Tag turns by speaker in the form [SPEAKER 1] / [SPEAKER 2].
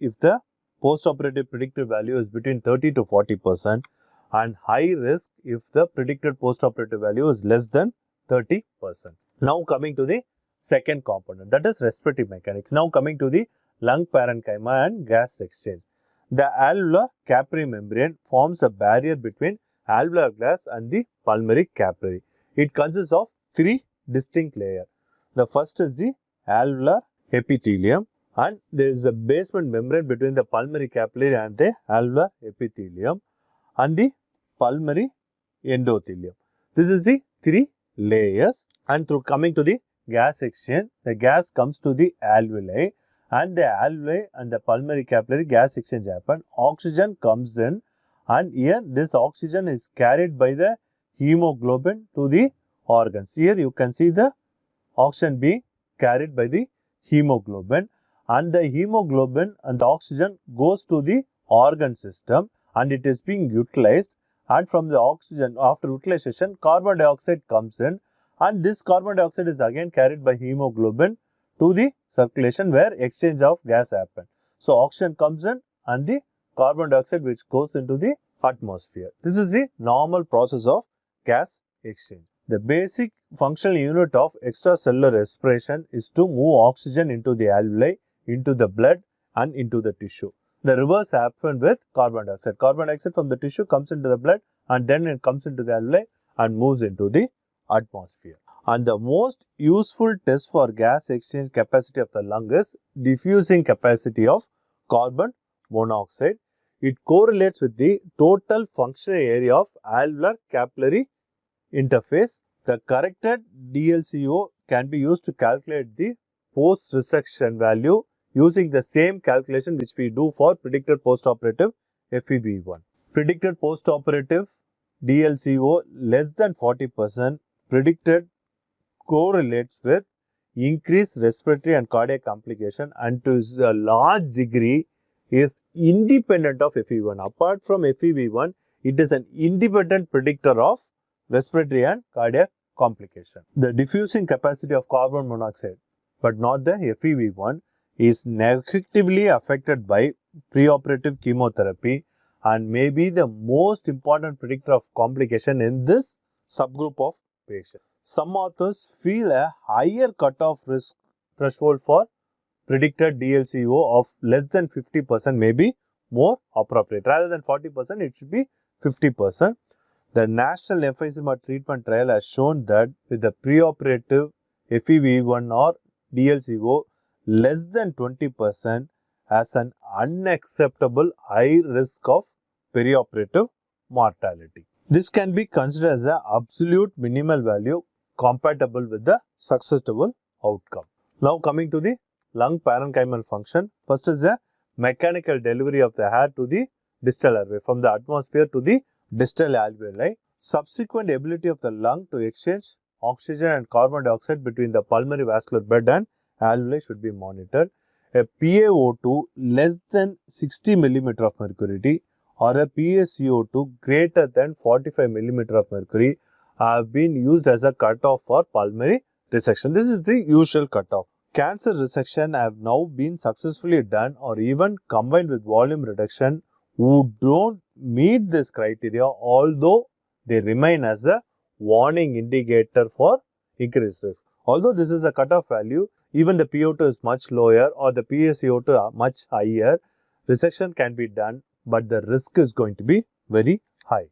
[SPEAKER 1] if the postoperative predicted value is between 30 to 40% and high risk if the predicted postoperative value is less than 30%. Now coming to the second component, that is respiratory mechanics. Now coming to the lung parenchyma and gas exchange. The alveolar capillary membrane forms a barrier between alveolar gas and the pulmonary capillary. It consists of three distinct layers. The first is the alveolar epithelium, and there is a basement membrane between the pulmonary capillary and the alveolar epithelium and the pulmonary endothelium. This is the three layers, and through coming to the gas exchange, the gas comes to the alveoli, and the alveoli and the pulmonary capillary gas exchange happen. Oxygen comes in, and here this oxygen is carried by the hemoglobin to the organs. Here you can see the oxygen being carried by the hemoglobin, and the hemoglobin and the oxygen goes to the organ system and it is being utilized, and from the oxygen after utilization carbon dioxide comes in, and this carbon dioxide is again carried by hemoglobin to the circulation where exchange of gas happens. So oxygen comes in and the carbon dioxide which goes into the atmosphere. This is the normal process of gas exchange. The basic functional unit of extracellular respiration is to move oxygen into the alveoli, into the blood and into the tissue. The reverse happens with carbon dioxide. Carbon dioxide from the tissue comes into the blood and then it comes into the alveoli and moves into the atmosphere. And the most useful test for gas exchange capacity of the lung is diffusing capacity of carbon monoxide. It correlates with the total functional area of alveolar capillary interface. The corrected DLCO can be used to calculate the post-resection value using the same calculation which we do for predicted postoperative FEV1. Predicted postoperative DLCO less than 40% predicted correlates with increased respiratory and cardiac complication, and to a large degree is independent of FEV1. Apart from FEV1, it is an independent predictor of respiratory and cardiac complication. The diffusing capacity of carbon monoxide, but not the FEV1, is negatively affected by preoperative chemotherapy and may be the most important predictor of complication in this subgroup of patients. Some authors feel a higher cutoff risk threshold for predicted DLCO of less than 50% may be more appropriate. Rather than 40%, it should be 50%. The National Emphysema Treatment Trial has shown that with the preoperative FEV1 or DLCO less than 20% has an unacceptable high risk of perioperative mortality. This can be considered as an absolute minimal value compatible with the successful outcome. Now coming to the lung parenchymal function. First is the mechanical delivery of the air to the distal airway from the atmosphere to the distal alveoli. Subsequent ability of the lung to exchange oxygen and carbon dioxide between the pulmonary vascular bed and alveoli should be monitored. A PaO2 less than 60 mm of mercury or a PaCO2 greater than 45 mm of mercury have been used as a cutoff for pulmonary resection. This is the usual cutoff. Cancer resection have now been successfully done or even combined with volume reduction who don't meet this criteria, although they remain as a warning indicator for increased risk. Although this is a cutoff value, even the PO2 is much lower or the PaCO2 much higher, resection can be done, but the risk is going to be very high.